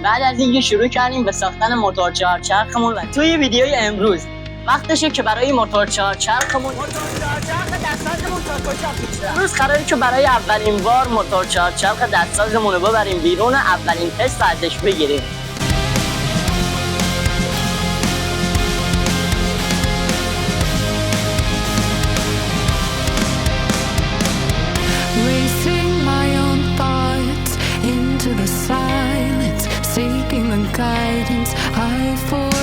بعد از اینکه شروع کردیم به ساختن موتور چهارچرخمون و توی ویدیوی امروز وقتشه که برای موتور چهارچرخمون دستسازمون تاکوشا پیچه. امروز قراره که برای اولین بار موتور چهارچرخ دستسازمون رو ببریم بیرون و اولین تست ازش بگیریم. Into the silence, seeking the guidance I fall.